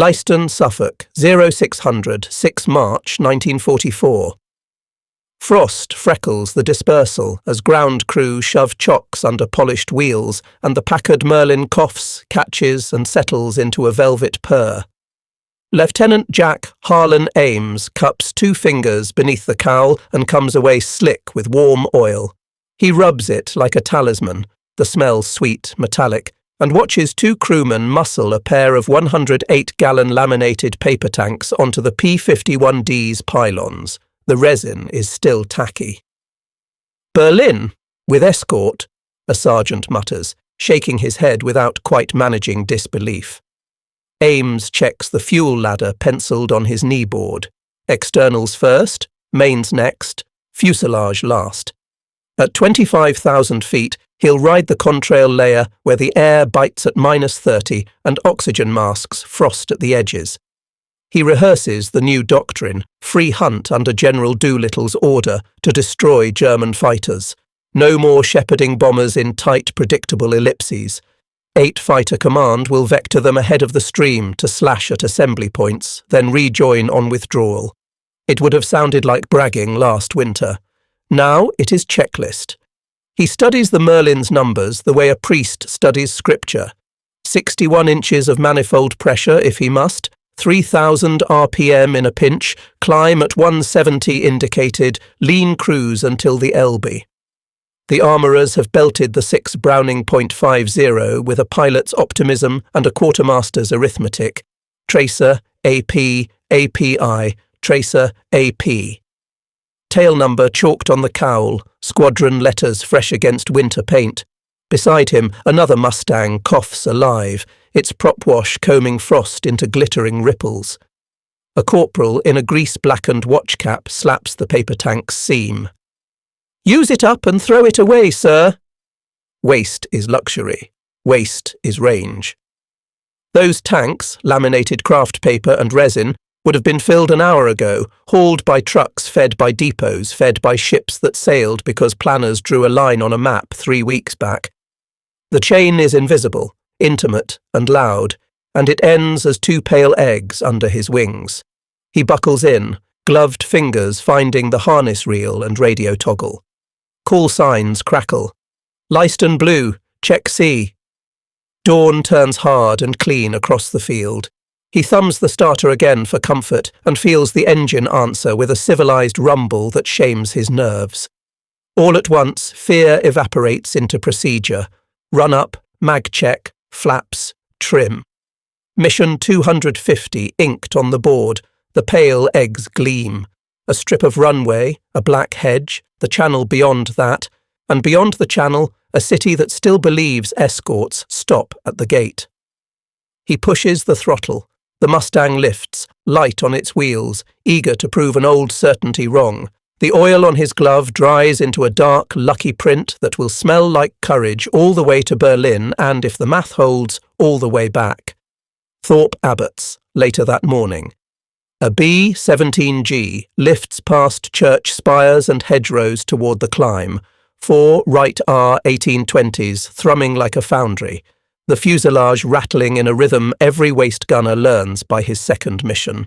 Leiston, Suffolk, 0600, 6 March 1944. Frost freckles the dispersal as ground crew shove chocks under polished wheels and the Packard Merlin coughs, catches and settles into a velvet purr. Lieutenant Jack Harlan Ames cups 2 fingers beneath the cowl and comes away slick with warm oil. He rubs it like a talisman, the smell sweet, metallic, and watches 2 crewmen muscle a pair of 108-gallon laminated paper tanks onto the P-51D's pylons. The resin is still tacky. Berlin, with escort, a sergeant mutters, shaking his head without quite managing disbelief. Ames checks the fuel ladder penciled on his kneeboard. Externals first, mains next, fuselage last. At 25,000 feet, he'll ride the contrail layer where the air bites at -30 and oxygen masks frost at the edges. He rehearses the new doctrine, free hunt under General Doolittle's order to destroy German fighters. No more shepherding bombers in tight, predictable ellipses. 8 Fighter Command will vector them ahead of the stream to slash at assembly points, then rejoin on withdrawal. It would have sounded like bragging last winter. Now it is checklist. He studies the Merlin's numbers the way a priest studies scripture. 61 inches of manifold pressure if he must, 3,000 RPM in a pinch, climb at 170 indicated, lean cruise until the Elbe. The armourers have belted the 6 Browning .50 with a pilot's optimism and a quartermaster's arithmetic. Tracer, AP, API, tracer, AP. Tail number chalked on the cowl, squadron letters fresh against winter paint. Beside him, another Mustang coughs alive, its prop wash combing frost into glittering ripples. A corporal in a grease-blackened watch cap slaps the paper tank's seam. "Use it up and throw it away, sir." Waste is luxury. Waste is range. Those tanks, laminated craft paper and resin, would have been filled an hour ago, hauled by trucks fed by depots, fed by ships that sailed because planners drew a line on a map 3 weeks back. The chain is invisible, intimate and loud, and it ends as 2 pale eggs under his wings. He buckles in, gloved fingers finding the harness reel and radio toggle. Call signs crackle. Leiston Blue, check C. Dawn turns hard and clean across the field. He thumbs the starter again for comfort and feels the engine answer with a civilized rumble that shames his nerves. All at once, fear evaporates into procedure. Run up, mag check, flaps, trim. Mission 250 inked on the board, the pale eggs gleam. A strip of runway, a black hedge, the channel beyond that, and beyond the channel, a city that still believes escorts stop at the gate. He pushes the throttle. The Mustang lifts, light on its wheels, eager to prove an old certainty wrong. The oil on his glove dries into a dark, lucky print that will smell like courage all the way to Berlin and, if the math holds, all the way back. Thorpe Abbott's, later that morning. A B-17G lifts past church spires and hedgerows toward the climb, 4 Wright R 1820s thrumming like a foundry, the fuselage rattling in a rhythm every waist gunner learns by his second mission.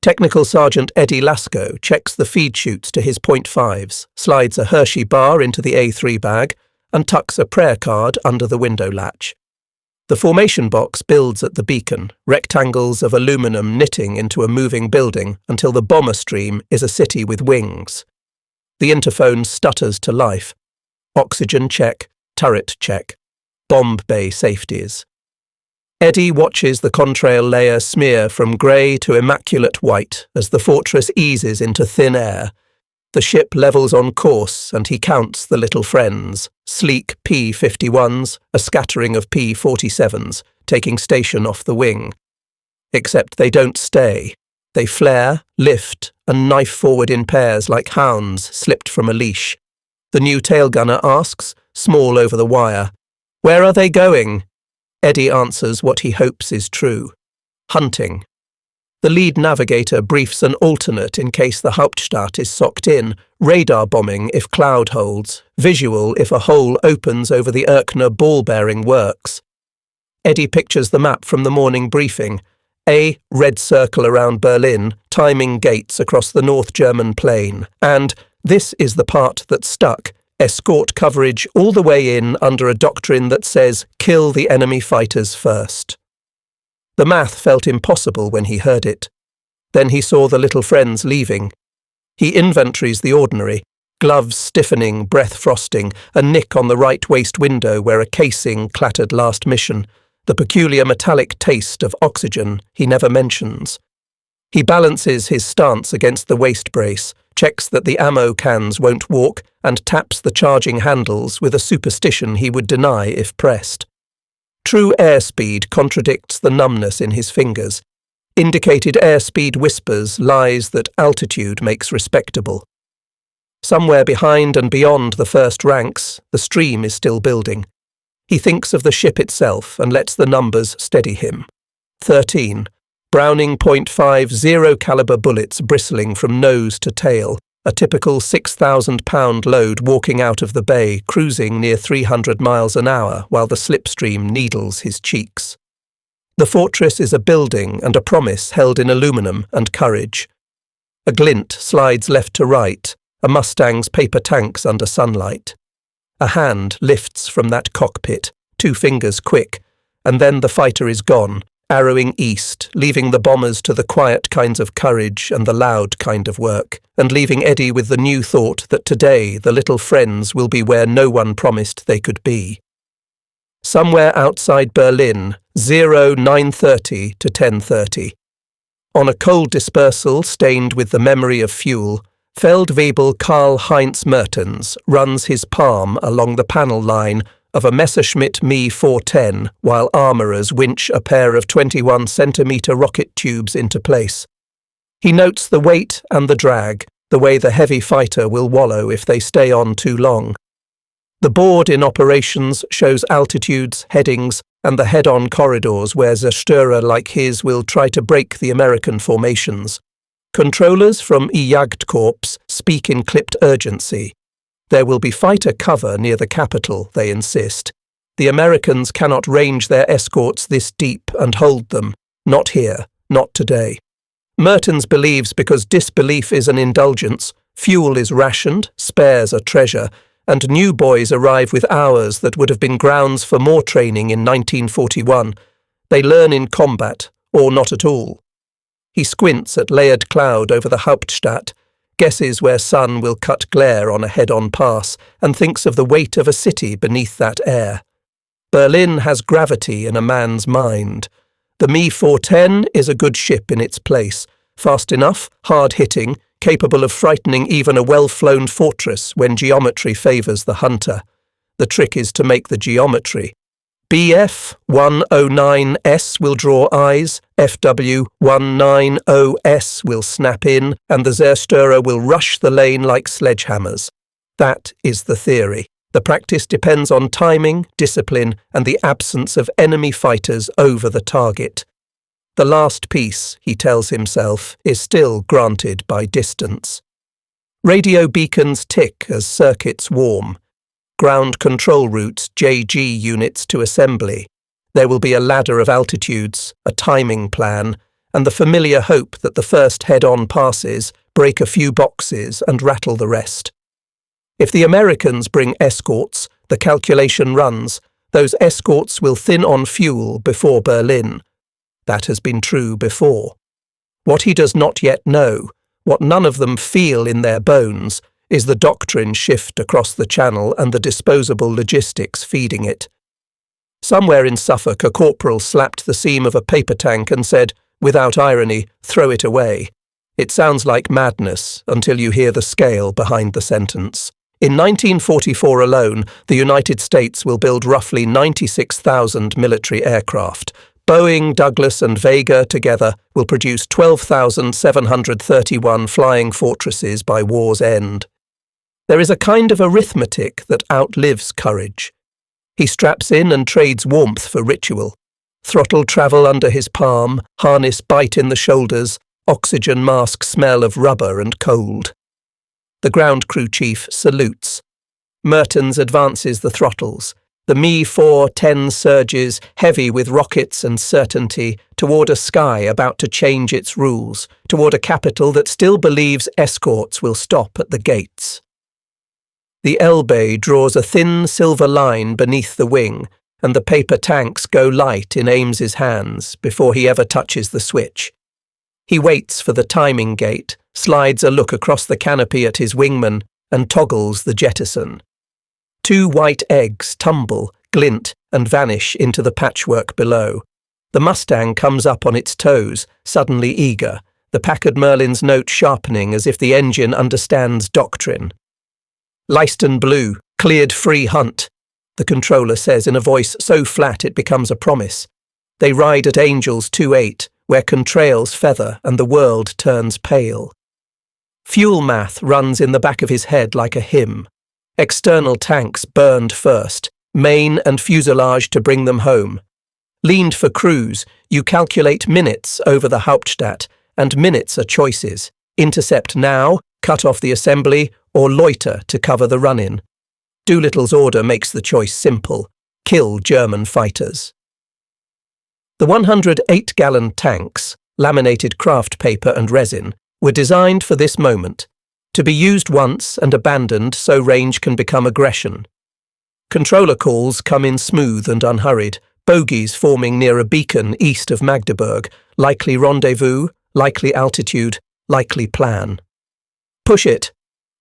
Technical Sergeant Eddie Lasco checks the feed chutes to his .5s, slides a Hershey bar into the A3 bag, and tucks a prayer card under the window latch. The formation box builds at the beacon, rectangles of aluminum knitting into a moving building until the bomber stream is a city with wings. The interphone stutters to life. Oxygen check, turret check, bomb bay safeties. Eddie watches the contrail layer smear from grey to immaculate white as the fortress eases into thin air. The ship levels on course and he counts the little friends, sleek P-51s, a scattering of P-47s, taking station off the wing. Except they don't stay. They flare, lift, and knife forward in pairs like hounds slipped from a leash. The new tail gunner asks, small over the wire, "Where are they going?" Eddie answers what he hopes is true. Hunting. The lead navigator briefs an alternate in case the Hauptstadt is socked in, radar bombing if cloud holds, visual if a hole opens over the Erkner ball-bearing works. Eddie pictures the map from the morning briefing. A. Red circle around Berlin, timing gates across the North German plain. And, this is the part that stuck, escort coverage all the way in under a doctrine that says, kill the enemy fighters first. The math felt impossible when he heard it. Then he saw the little friends leaving. He inventories the ordinary. Gloves stiffening, breath frosting, a nick on the right waist window where a casing clattered last mission, the peculiar metallic taste of oxygen he never mentions. He balances his stance against the waist brace, checks that the ammo cans won't walk, and taps the charging handles with a superstition he would deny if pressed. True airspeed contradicts the numbness in his fingers. Indicated airspeed whispers lies that altitude makes respectable. Somewhere behind and beyond the first ranks, the stream is still building. He thinks of the ship itself and lets the numbers steady him. 13. Browning .50 caliber bullets bristling from nose to tail, a typical 6,000-pound load walking out of the bay, cruising near 300 miles an hour while the slipstream needles his cheeks. The fortress is a building and a promise held in aluminum and courage. A glint slides left to right, a Mustang's paper tanks under sunlight. A hand lifts from that cockpit, 2 fingers quick, and then the fighter is gone, arrowing east, leaving the bombers to the quiet kinds of courage and the loud kind of work, and leaving Eddie with the new thought that today the little friends will be where no one promised they could be. Somewhere outside Berlin, 09:30 to 10:30. On a cold dispersal stained with the memory of fuel, Feldwebel Karl-Heinz Mertens runs his palm along the panel line of a Messerschmitt Me 410 while armourers winch a pair of 21-centimetre rocket tubes into place. He notes the weight and the drag, the way the heavy fighter will wallow if they stay on too long. The board in operations shows altitudes, headings, and the head-on corridors where Zerstörer like his will try to break the American formations. Controllers from E-Jagdkorps speak in clipped urgency. There will be fighter cover near the capital, they insist. The Americans cannot range their escorts this deep and hold them. Not here, not today. Mertens believes because disbelief is an indulgence, fuel is rationed, spares a treasure, and new boys arrive with hours that would have been grounds for more training in 1941. They learn in combat, or not at all. He squints at layered cloud over the Hauptstadt, guesses where sun will cut glare on a head-on pass, and thinks of the weight of a city beneath that air. Berlin has gravity in a man's mind. The Me 410 is a good ship in its place, fast enough, hard-hitting, capable of frightening even a well-flown fortress when geometry favours the hunter. The trick is to make the geometry. BF 109S will draw eyes, FW 190S will snap in, and the Zerstörer will rush the lane like sledgehammers. That is the theory. The practice depends on timing, discipline, and the absence of enemy fighters over the target. The last piece, he tells himself, is still granted by distance. Radio beacons tick as circuits warm. Ground control routes JG units to assembly. There will be a ladder of altitudes, a timing plan, and the familiar hope that the first head-on passes break a few boxes and rattle the rest. If the Americans bring escorts, the calculation runs, those escorts will thin on fuel before Berlin. That has been true before. What he does not yet know, what none of them feel in their bones, is the doctrine shift across the channel and the disposable logistics feeding it. Somewhere in Suffolk a corporal slapped the seam of a paper tank and said, without irony, throw it away. It sounds like madness until you hear the scale behind the sentence. In 1944 alone, the United States will build roughly 96,000 military aircraft. Boeing, Douglas and Vega together will produce 12,731 flying fortresses by war's end. There is a kind of arithmetic that outlives courage. He straps in and trades warmth for ritual. Throttle travel under his palm, harness bite in the shoulders, oxygen mask smell of rubber and cold. The ground crew chief salutes. Mertens advances the throttles. The Mi-410 surges, heavy with rockets and certainty, toward a sky about to change its rules, toward a capital that still believes escorts will stop at the gates. The Elbe draws a thin silver line beneath the wing, and the paper tanks go light in Ames's hands before he ever touches the switch. He waits for the timing gate, slides a look across the canopy at his wingman, and toggles the jettison. 2 white eggs tumble, glint, and vanish into the patchwork below. The Mustang comes up on its toes, suddenly eager, the Packard Merlin's note sharpening as if the engine understands doctrine. "Leiston Blue, cleared free hunt," the controller says in a voice so flat it becomes a promise. They ride at Angels 2-8, where contrails feather and the world turns pale. Fuel math runs in the back of his head like a hymn. External tanks burned first, main and fuselage to bring them home. Leaned for cruise, you calculate minutes over the Hauptstadt, and minutes are choices. Intercept now, cut off the assembly, or loiter to cover the run-in. Doolittle's order makes the choice simple: kill German fighters. The 108-gallon tanks, laminated craft paper and resin, were designed for this moment, to be used once and abandoned so range can become aggression. Controller calls come in smooth and unhurried, bogies forming near a beacon east of Magdeburg, likely rendezvous, likely altitude, likely plan. "Push it."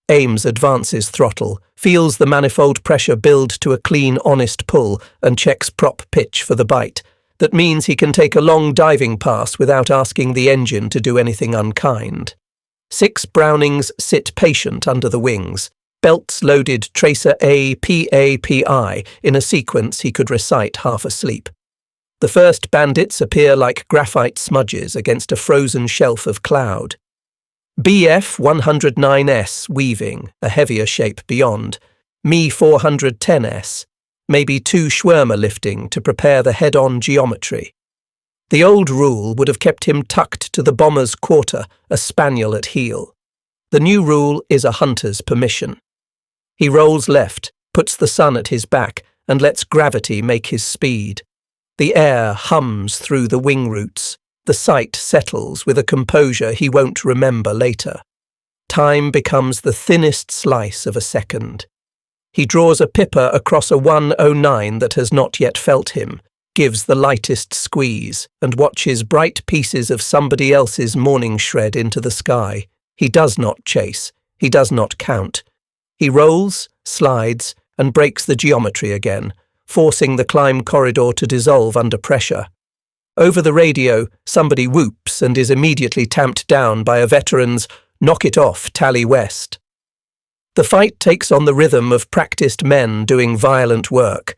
Ames advances throttle, feels the manifold pressure build to a clean, honest pull, and checks prop pitch for the bite. That means he can take a long diving pass without asking the engine to do anything unkind. 6 Brownings sit patient under the wings, belts loaded Tracer A, PA, PI, in a sequence he could recite half asleep. The first bandits appear like graphite smudges against a frozen shelf of cloud. BF 109S weaving, a heavier shape beyond. Mi 410S, maybe 2 Schwärmer lifting to prepare the head-on geometry. The old rule would have kept him tucked to the bomber's quarter, a spaniel at heel. The new rule is a hunter's permission. He rolls left, puts the sun at his back, and lets gravity make his speed. The air hums through the wing roots. The sight settles with a composure he won't remember later. Time becomes the thinnest slice of a second. He draws a pipper across a 109 that has not yet felt him, gives the lightest squeeze, and watches bright pieces of somebody else's morning shred into the sky. He does not chase. He does not count. He rolls, slides, and breaks the geometry again, forcing the climb corridor to dissolve under pressure. Over the radio, somebody whoops and is immediately tamped down by a veteran's "Knock it off, Tally West." The fight takes on the rhythm of practiced men doing violent work.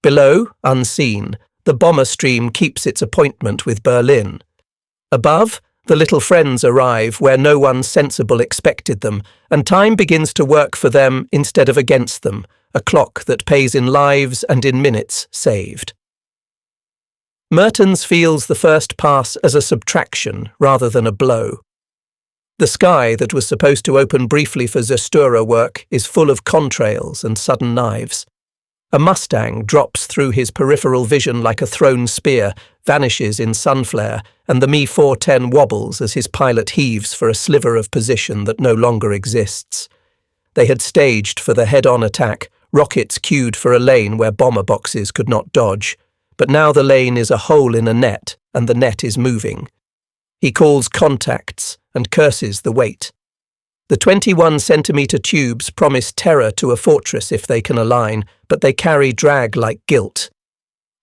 Below, unseen, the bomber stream keeps its appointment with Berlin. Above, the little friends arrive where no one sensible expected them, and time begins to work for them instead of against them, a clock that pays in lives and in minutes saved. Mertens feels the first pass as a subtraction rather than a blow. The sky that was supposed to open briefly for Zerstörer work is full of contrails and sudden knives. A Mustang drops through his peripheral vision like a thrown spear, vanishes in sunflare, and the Mi-410 wobbles as his pilot heaves for a sliver of position that no longer exists. They had staged for the head-on attack, rockets queued for a lane where bomber boxes could not dodge. But now the lane is a hole in a net, and the net is moving. He calls contacts and curses the weight. The 21-centimetre tubes promise terror to a fortress if they can align, but they carry drag like guilt.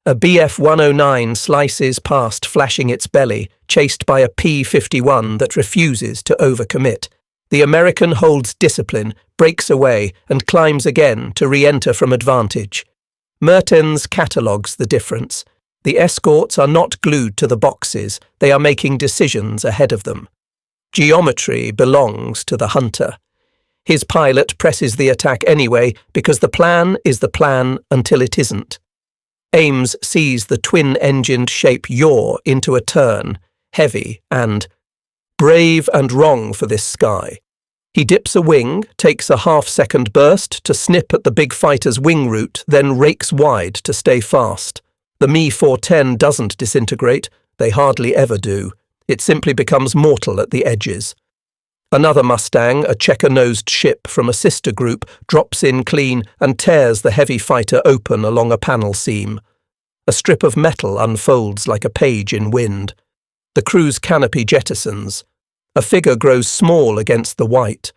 A Bf 109 slices past, flashing its belly, chased by a P-51 that refuses to overcommit. The American holds discipline, breaks away, and climbs again to re-enter from advantage. Mertens catalogues the difference. The escorts are not glued to the boxes, they are making decisions ahead of them. Geometry belongs to the hunter. His pilot presses the attack anyway because the plan is the plan until it isn't. Ames sees the twin-engined shape yaw into a turn, heavy and brave and wrong for this sky. He dips a wing, takes a half-second burst to snip at the big fighter's wing root, then rakes wide to stay fast. The Mi-410 doesn't disintegrate. They hardly ever do. It simply becomes mortal at the edges. Another Mustang, a checker-nosed ship from a sister group, drops in clean and tears the heavy fighter open along a panel seam. A strip of metal unfolds like a page in wind. The crew's canopy jettisons. A figure grows small against the white.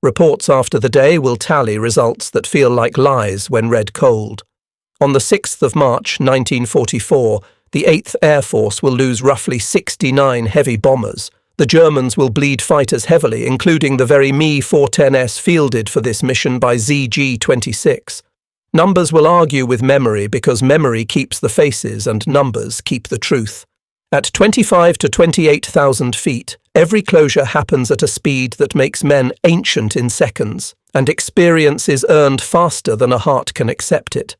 Reports after the day will tally results that feel like lies when read cold. On the 6th of March 1944, the 8th Air Force will lose roughly 69 heavy bombers. The Germans will bleed fighters heavily, including the very Mi-410s fielded for this mission by ZG-26. Numbers will argue with memory because memory keeps the faces and numbers keep the truth. At 25 to 28,000 feet, every closure happens at a speed that makes men ancient in seconds, and experience is earned faster than a heart can accept it.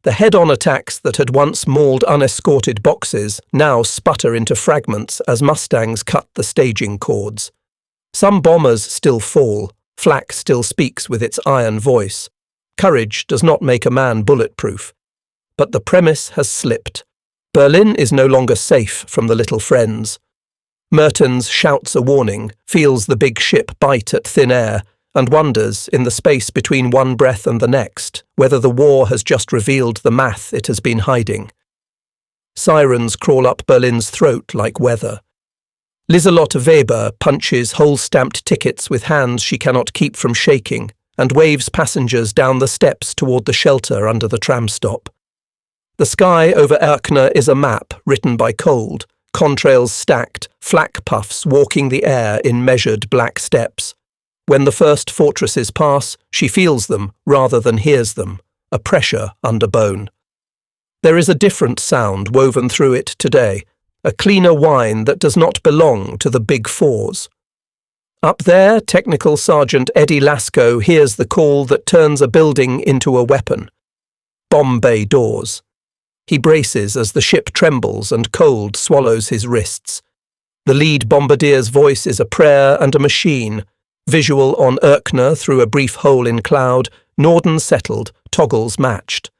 The head-on attacks that had once mauled unescorted boxes now sputter into fragments as Mustangs cut the staging cords. Some bombers still fall. Flak still speaks with its iron voice. Courage does not make a man bulletproof. But the premise has slipped. Berlin is no longer safe from the little friends. Mertens shouts a warning, feels the big ship bite at thin air, and wonders, in the space between one breath and the next, whether the war has just revealed the math it has been hiding. Sirens crawl up Berlin's throat like weather. Liselotte Weber punches hole-stamped tickets with hands she cannot keep from shaking, and waves passengers down the steps toward the shelter under the tram stop. The sky over Erkner is a map written by cold, contrails stacked, flak puffs walking the air in measured black steps. When the first fortresses pass, she feels them rather than hears them, a pressure under bone. There is a different sound woven through it today, a cleaner whine that does not belong to the big fours. Up there, Technical Sergeant Eddie Lasco hears the call that turns a building into a weapon. Bomb bay doors. He braces as the ship trembles and cold swallows his wrists. The lead bombardier's voice is a prayer and a machine. Visual on Erkner through a brief hole in cloud, Norden settled, toggles matched.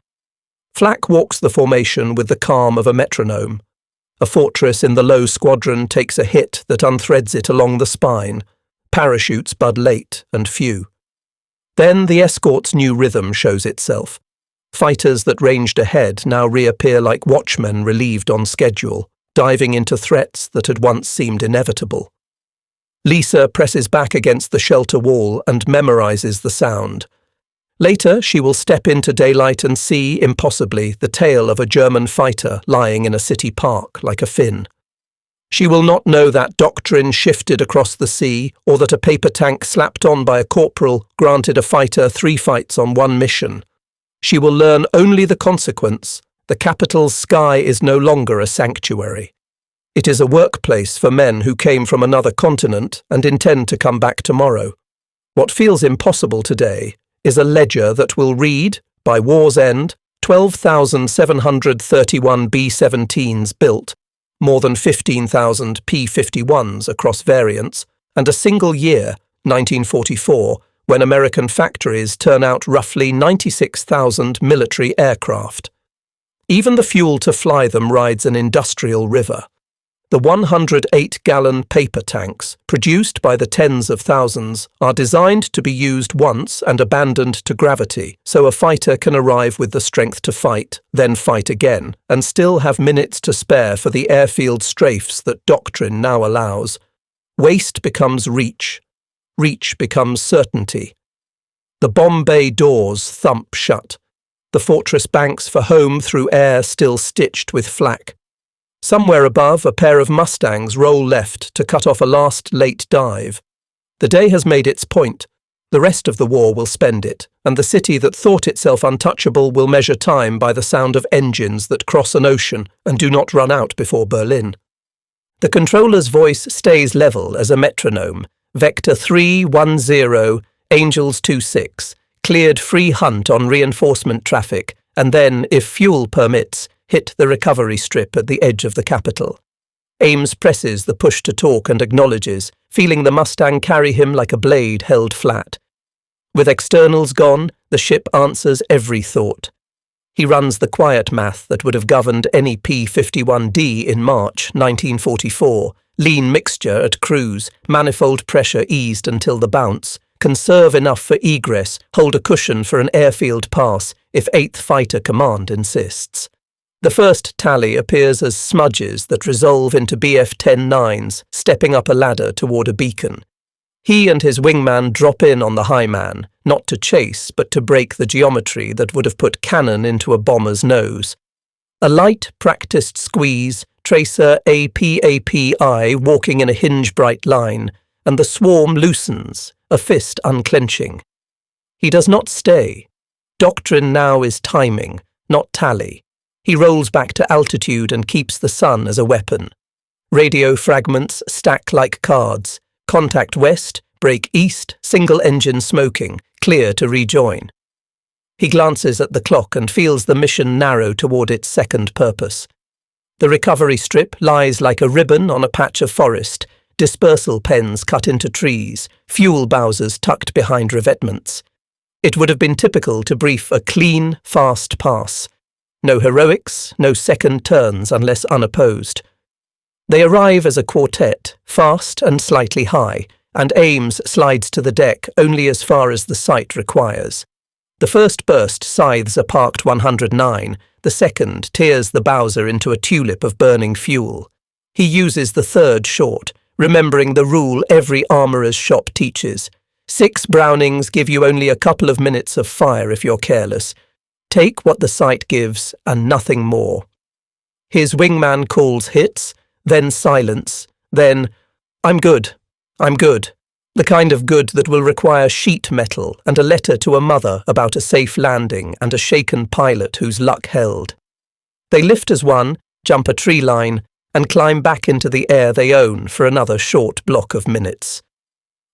Flak walks the formation with the calm of a metronome. A fortress in the low squadron takes a hit that unthreads it along the spine. Parachutes bud late and few. Then the escort's new rhythm shows itself. Fighters that ranged ahead now reappear like watchmen relieved on schedule, diving into threats that had once seemed inevitable. Lisa presses back against the shelter wall and memorizes the sound. Later, she will step into daylight and see, impossibly, the tail of a German fighter lying in a city park like a fin. She will not know that doctrine shifted across the sea, or that a paper tank slapped on by a corporal granted a fighter 3 fights on 1 mission. She will learn only the consequence. The capital's sky is no longer a sanctuary. It is a workplace for men who came from another continent and intend to come back tomorrow. What feels impossible today is a ledger that will read, by war's end, 12,731 B-17s built, more than 15,000 P-51s across variants, and a single year, 1944, when American factories turn out roughly 96,000 military aircraft. Even the fuel to fly them rides an industrial river. The 108-gallon paper tanks, produced by the tens of thousands, are designed to be used once and abandoned to gravity, so a fighter can arrive with the strength to fight, then fight again, and still have minutes to spare for the airfield strafes that doctrine now allows. Waste becomes reach. Reach becomes certainty. The bomb bay doors thump shut. The fortress banks for home through air still stitched with flak. Somewhere above, a pair of Mustangs roll left to cut off a last late dive. The day has made its point. The rest of the war will spend it, and the city that thought itself untouchable will measure time by the sound of engines that cross an ocean and do not run out before Berlin. The controller's voice stays level as a metronome. Vector 310, Angels 26, cleared free hunt on reinforcement traffic, and then, if fuel permits, hit the recovery strip at the edge of the capital. Ames presses the push-to-talk and acknowledges, feeling the Mustang carry him like a blade held flat. With externals gone, the ship answers every thought. He runs the quiet math that would have governed any P-51D in March 1944, lean mixture at cruise, manifold pressure eased until the bounce, conserve enough for egress, hold a cushion for an airfield pass if 8th Fighter Command insists. The first tally appears as smudges that resolve into BF-10-9s, stepping up a ladder toward a beacon. He and his wingman drop in on the high man, not to chase, but to break the geometry that would have put cannon into a bomber's nose. A light, practiced squeeze, tracer APAPI walking in a hinge-bright line, and the swarm loosens, a fist unclenching. He does not stay. Doctrine now is timing, not tally. He rolls back to altitude and keeps the sun as a weapon. Radio fragments stack like cards. Contact west, break east, single engine smoking, clear to rejoin. He glances at the clock and feels the mission narrow toward its second purpose. The recovery strip lies like a ribbon on a patch of forest, dispersal pens cut into trees, fuel bowsers tucked behind revetments. It would have been typical to brief a clean, fast pass. No heroics, no second turns unless unopposed. They arrive as a quartet, fast and slightly high, and Ames slides to the deck only as far as the sight requires. The first burst scythes a parked 109, the second tears the Bowser into a tulip of burning fuel. He uses the third short, remembering the rule every armourer's shop teaches. 6 Brownings give you only a couple of minutes of fire if you're careless. Take what the sight gives and nothing more. His wingman calls hits, then silence, then, I'm good, I'm good. The kind of good that will require sheet metal and a letter to a mother about a safe landing and a shaken pilot whose luck held. They lift as one, jump a tree line, and climb back into the air they own for another short block of minutes.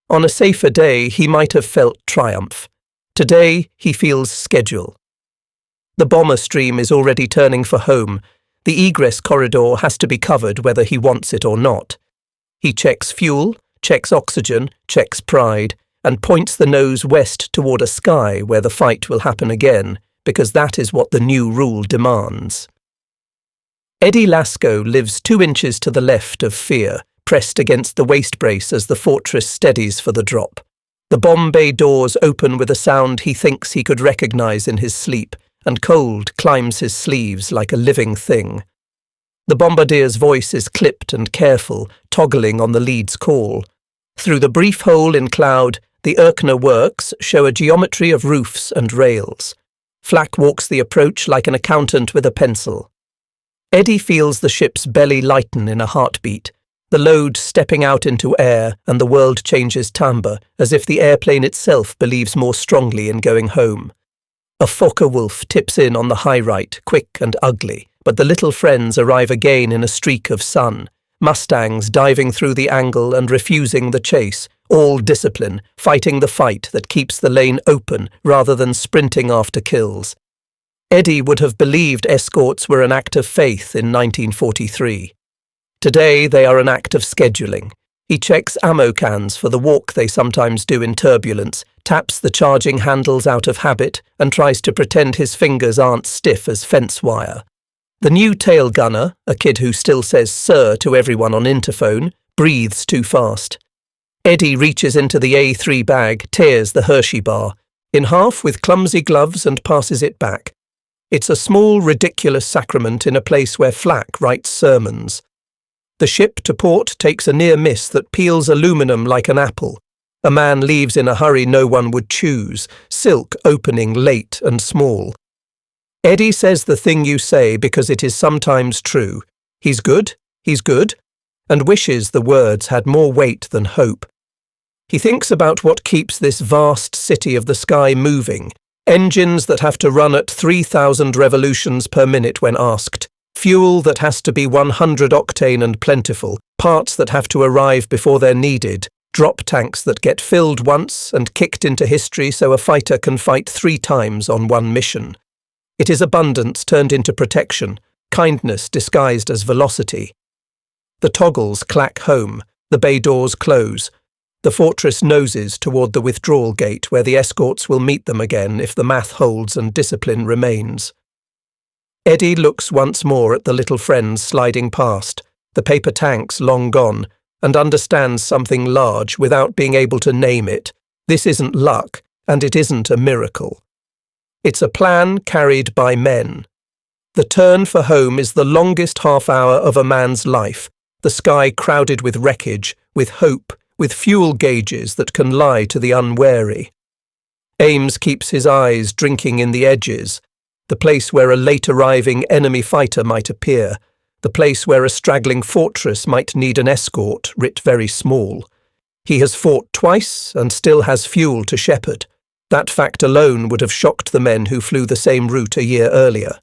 On a safer day, he might have felt triumph. Today, he feels schedule. The bomber stream is already turning for home. The egress corridor has to be covered whether he wants it or not. He checks fuel, checks oxygen, checks pride, and points the nose west toward a sky where the fight will happen again, because that is what the new rule demands. Eddie Lasco lives 2 inches to the left of fear, pressed against the waist brace as the fortress steadies for the drop. The bomb bay doors open with a sound he thinks he could recognize in his sleep, and cold climbs his sleeves like a living thing. The bombardier's voice is clipped and careful, toggling on the lead's call. Through the brief hole in cloud, the Erkner works show a geometry of roofs and rails. Flack walks the approach like an accountant with a pencil. Eddie feels the ship's belly lighten in a heartbeat, the load stepping out into air, and the world changes timbre, as if the airplane itself believes more strongly in going home. A Fokker wolf tips in on the high right, quick and ugly, but the little friends arrive again in a streak of sun, Mustangs diving through the angle and refusing the chase, all discipline, fighting the fight that keeps the lane open rather than sprinting after kills. Eddie would have believed escorts were an act of faith in 1943. Today they are an act of scheduling. He checks ammo cans for the walk they sometimes do in turbulence, taps the charging handles out of habit, and tries to pretend his fingers aren't stiff as fence wire. The new tail gunner, a kid who still says sir to everyone on interphone, breathes too fast. Eddie reaches into the A3 bag, tears the Hershey bar, in half with clumsy gloves, and passes it back. It's a small, ridiculous sacrament in a place where Flack writes sermons. The ship to port takes a near miss that peels aluminum like an apple. A man leaves in a hurry no one would choose, silk opening late and small. Eddie says the thing you say because it is sometimes true. He's good, and wishes the words had more weight than hope. He thinks about what keeps this vast city of the sky moving, engines that have to run at 3,000 revolutions per minute when asked, fuel that has to be 100 octane and plentiful, parts that have to arrive before they're needed, drop tanks that get filled once and kicked into history so a fighter can fight 3 times on one mission. It is abundance turned into protection, kindness disguised as velocity. The toggles clack home, The bay doors close. The fortress noses toward the withdrawal gate where the escorts will meet them again if the math holds and discipline remains. Eddie looks once more at the little friends sliding past, the paper tanks long gone, and understands something large without being able to name it. This isn't luck, and it isn't a miracle. It's a plan carried by men. The turn for home is the longest half-hour of a man's life, the sky crowded with wreckage, with hope, with fuel gauges that can lie to the unwary. Ames keeps his eyes drinking in the edges, the place where a late-arriving enemy fighter might appear, the place where a straggling fortress might need an escort writ very small. He has fought twice and still has fuel to shepherd. That fact alone would have shocked the men who flew the same route a year earlier.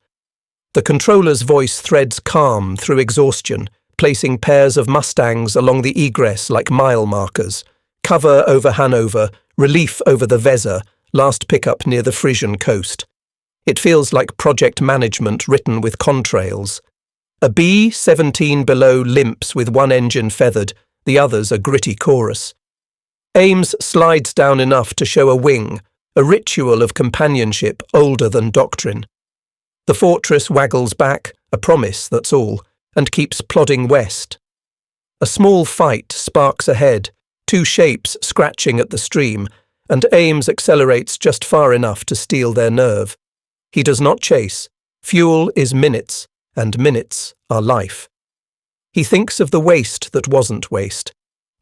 The controller's voice threads calm through exhaustion, placing pairs of Mustangs along the egress like mile markers. Cover over Hanover, relief over the Weser, last pickup near the Frisian coast. It feels like project management written with contrails. A B-17 below limps with one engine feathered, the others a gritty chorus. Ames slides down enough to show a wing, a ritual of companionship older than doctrine. The fortress waggles back, a promise, that's all, and keeps plodding west. A small fight sparks ahead, two shapes scratching at the stream, and Ames accelerates just far enough to steel their nerve. He does not chase. Fuel is minutes, and minutes are life. He thinks of the waste that wasn't waste.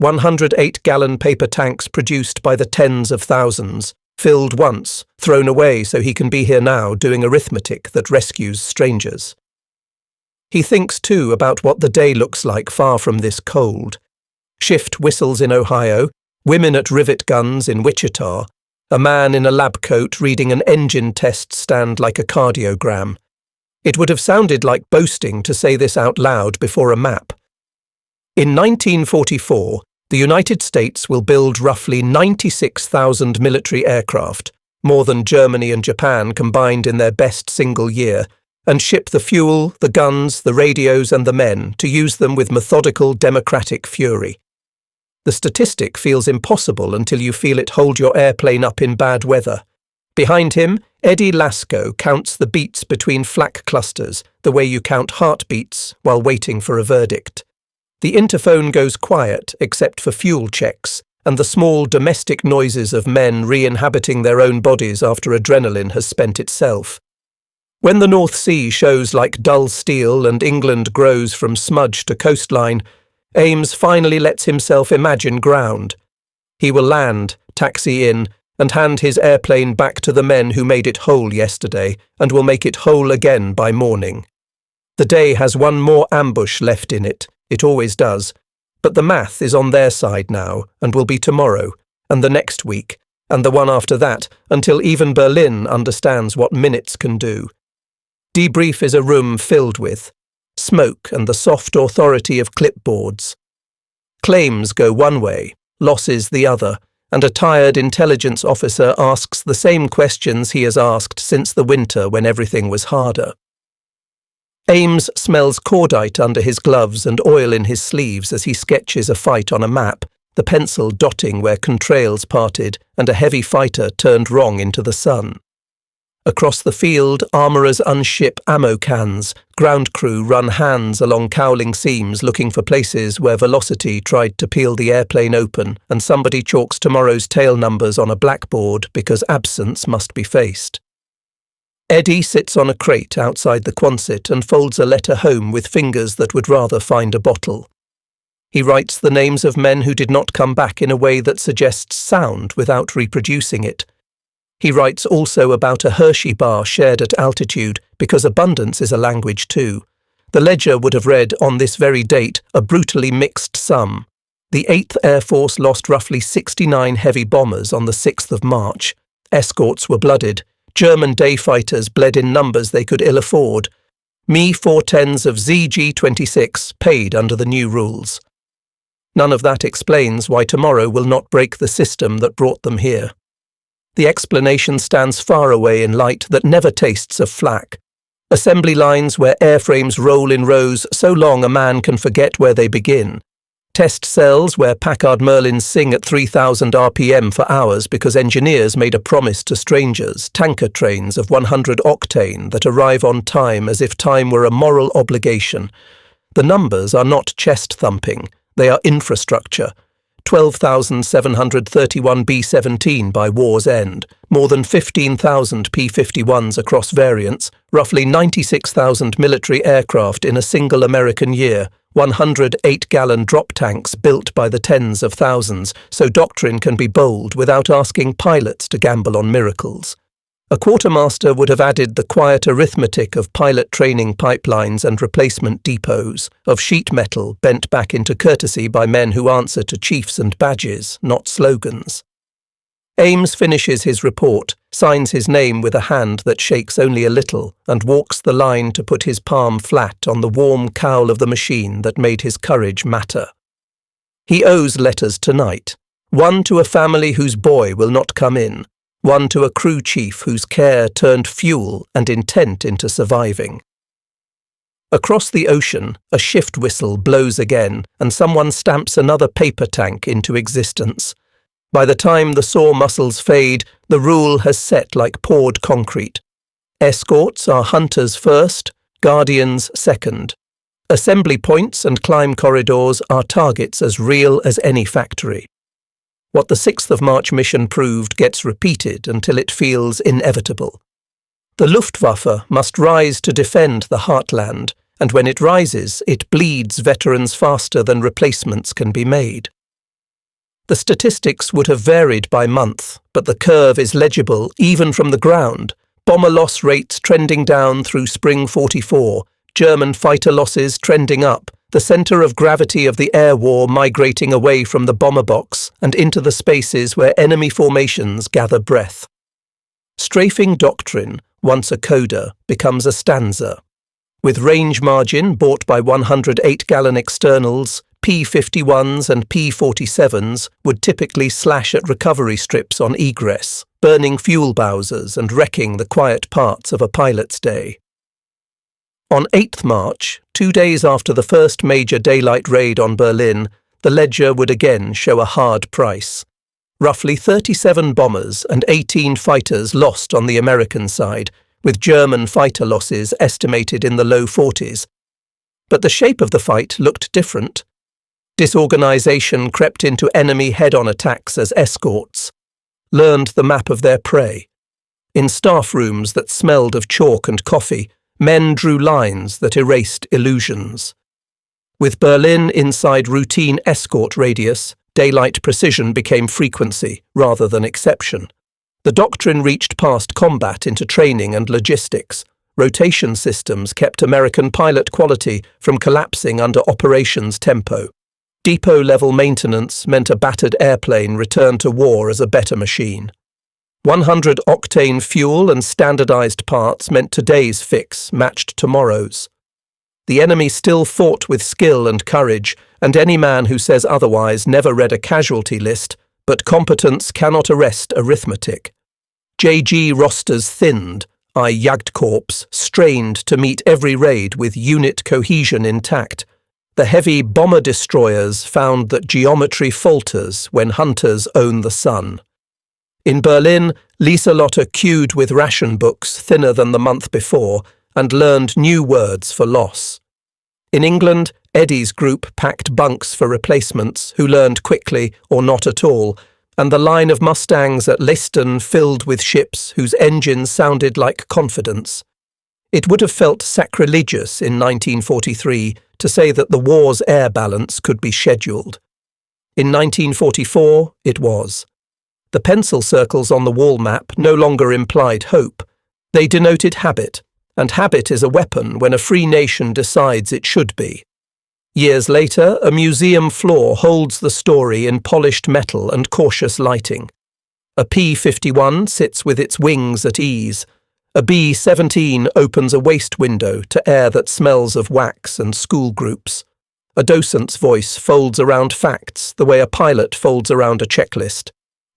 108-gallon paper tanks produced by the tens of thousands, filled once, thrown away so he can be here now doing arithmetic that rescues strangers. He thinks, too, about what the day looks like far from this cold. Shift whistles in Ohio, women at rivet guns in Wichita, a man in a lab coat reading an engine test stand like a cardiogram. It would have sounded like boasting to say this out loud before a map. In 1944, the United States will build roughly 96,000 military aircraft, more than Germany and Japan combined in their best single year, and ship the fuel, the guns, the radios and the men to use them with methodical democratic fury. The statistic feels impossible until you feel it hold your airplane up in bad weather. Behind him, Eddie Lasco counts the beats between flak clusters, the way you count heartbeats while waiting for a verdict. The interphone goes quiet except for fuel checks and the small domestic noises of men re-inhabiting their own bodies after adrenaline has spent itself. When the North Sea shows like dull steel and England grows from smudge to coastline, Ames finally lets himself imagine ground. He will land, taxi in, and hand his airplane back to the men who made it whole yesterday and will make it whole again by morning. The day has one more ambush left in it. It always does. But the math is on their side now, and will be tomorrow, and the next week, and the one after that, until even Berlin understands what minutes can do. Debrief is a room filled with smoke and the soft authority of clipboards. Claims go one way, losses the other, and a tired intelligence officer asks the same questions he has asked since the winter when everything was harder. Ames smells cordite under his gloves and oil in his sleeves as he sketches a fight on a map, the pencil dotting where contrails parted and a heavy fighter turned wrong into the sun. Across the field, armourers unship ammo cans, ground crew run hands along cowling seams looking for places where velocity tried to peel the airplane open, and somebody chalks tomorrow's tail numbers on a blackboard because absence must be faced. Eddie sits on a crate outside the Quonset and folds a letter home with fingers that would rather find a bottle. He writes the names of men who did not come back in a way that suggests sound without reproducing it. He writes also about a Hershey bar shared at altitude, because abundance is a language too. The ledger would have read, on this very date, a brutally mixed sum. The 8th Air Force lost roughly 69 heavy bombers on the 6th of March. Escorts were blooded. German day fighters bled in numbers they could ill afford. Me-410s of ZG-26 paid under the new rules. None of that explains why tomorrow will not break the system that brought them here. The explanation stands far away in light that never tastes of flak. Assembly lines where airframes roll in rows so long a man can forget where they begin. Test cells where Packard Merlins sing at 3,000 RPM for hours because engineers made a promise to strangers, tanker trains of 100 octane that arrive on time as if time were a moral obligation. The numbers are not chest-thumping, they are infrastructure. 12,731 B-17 by war's end, more than 15,000 P-51s across variants, roughly 96,000 military aircraft in a single American year, 100 8-gallon drop tanks built by the tens of thousands, so doctrine can be bold without asking pilots to gamble on miracles. A quartermaster would have added the quiet arithmetic of pilot training pipelines and replacement depots, of sheet metal bent back into courtesy by men who answer to chiefs and badges, not slogans. Ames finishes his report, signs his name with a hand that shakes only a little, and walks the line to put his palm flat on the warm cowl of the machine that made his courage matter. He owes letters tonight, one to a family whose boy will not come in, one to a crew chief whose care turned fuel and intent into surviving. Across the ocean, a shift whistle blows again, and someone stamps another paper tank into existence. By the time the sore muscles fade, the rule has set like poured concrete. Escorts are hunters first, guardians second. Assembly points and climb corridors are targets as real as any factory. What the 6th of March mission proved gets repeated until it feels inevitable. The Luftwaffe must rise to defend the heartland, and when it rises, it bleeds veterans faster than replacements can be made. The statistics would have varied by month, but the curve is legible even from the ground. Bomber loss rates trending down through spring 44, German fighter losses trending up, the centre of gravity of the air war migrating away from the bomber box and into the spaces where enemy formations gather breath. Strafing doctrine, once a coda, becomes a stanza. With range margin bought by 108-gallon externals, P-51s and P-47s would typically slash at recovery strips on egress, burning fuel bowsers and wrecking the quiet parts of a pilot's day. On 8th March, 2 days after the first major daylight raid on Berlin, the ledger would again show a hard price. Roughly 37 bombers and 18 fighters lost on the American side, with German fighter losses estimated in the low 40s. But the shape of the fight looked different. Disorganization crept into enemy head-on attacks as escorts, learned the map of their prey. In staff rooms that smelled of chalk and coffee, men drew lines that erased illusions. With Berlin inside routine escort radius, daylight precision became frequency rather than exception. The doctrine reached past combat into training and logistics. Rotation systems kept American pilot quality from collapsing under operations tempo. Depot-level maintenance meant a battered airplane returned to war as a better machine. 100-octane fuel and standardized parts meant today's fix matched tomorrow's. The enemy still fought with skill and courage, and any man who says otherwise never read a casualty list, but competence cannot arrest arithmetic. JG rosters thinned, Jagdkorps strained to meet every raid with unit cohesion intact. The heavy bomber destroyers found that geometry falters when hunters own the sun. In Berlin, Lieselotte queued with ration books thinner than the month before and learned new words for loss. In England, Eddie's group packed bunks for replacements who learned quickly or not at all, and the line of Mustangs at Leiston filled with ships whose engines sounded like confidence. It would have felt sacrilegious in 1943 to say that the war's air balance could be scheduled. In 1944, it was. The pencil circles on the wall map no longer implied hope. They denoted habit, and habit is a weapon when a free nation decides it should be. Years later, a museum floor holds the story in polished metal and cautious lighting. A P-51 sits with its wings at ease. A B-17 opens a waste window to air that smells of wax and school groups. A docent's voice folds around facts the way a pilot folds around a checklist.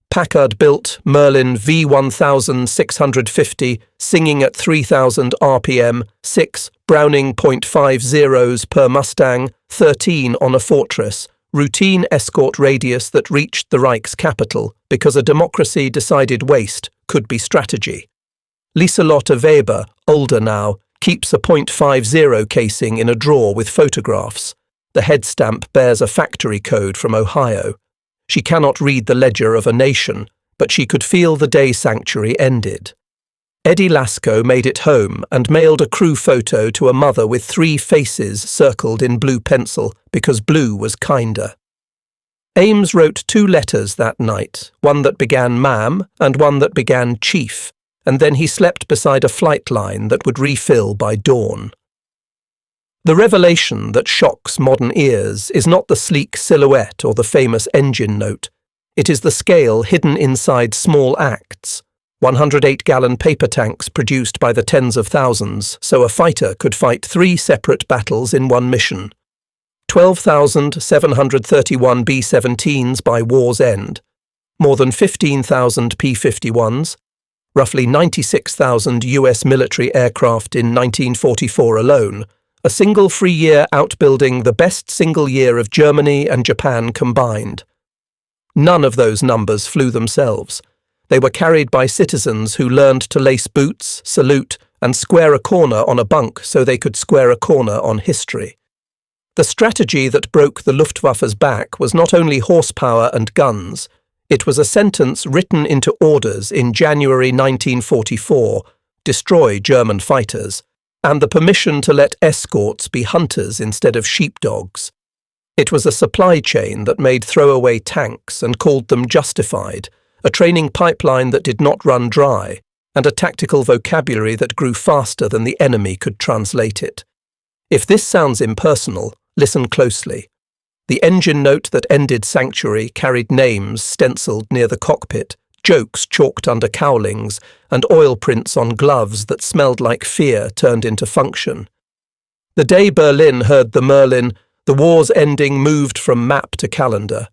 Packard-built Merlin V1650, singing at 3,000 RPM, 6 Browning .50s per Mustang, 13 on a Fortress, routine escort radius that reached the Reich's capital because a democracy decided waste could be strategy. Lieselotte Weber, older now, keeps a .50 casing in a drawer with photographs. The head stamp bears a factory code from Ohio. She cannot read the ledger of a nation, but she could feel the day sanctuary ended. Eddie Lasko made it home and mailed a crew photo to a mother with 3 faces circled in blue pencil because blue was kinder. Ames wrote 2 letters that night, one that began Ma'am and one that began Chief, and then he slept beside a flight line that would refill by dawn. The revelation that shocks modern ears is not the sleek silhouette or the famous engine note. It is the scale hidden inside small acts. 108-gallon paper tanks produced by the tens of thousands, so a fighter could fight 3 separate battles in one mission. 12,731 B-17s by war's end. More than 15,000 P-51s. Roughly 96,000 US military aircraft in 1944 alone. A single free year outbuilding the best single year of Germany and Japan combined. None of those numbers flew themselves. They were carried by citizens who learned to lace boots, salute, and square a corner on a bunk so they could square a corner on history. The strategy that broke the Luftwaffe's back was not only horsepower and guns, it was a sentence written into orders in January 1944, destroy German fighters, and the permission to let escorts be hunters instead of sheepdogs. It was a supply chain that made throwaway tanks and called them justified, a training pipeline that did not run dry, and a tactical vocabulary that grew faster than the enemy could translate it. If this sounds impersonal, listen closely. The engine note that ended Sanctuary carried names stenciled near the cockpit, jokes chalked under cowlings, and oil prints on gloves that smelled like fear turned into function. The day Berlin heard the Merlin, the war's ending moved from map to calendar.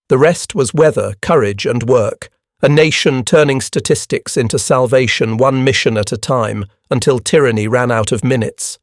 The rest was weather, courage, and work, a nation turning statistics into salvation one mission at a time until tyranny ran out of minutes.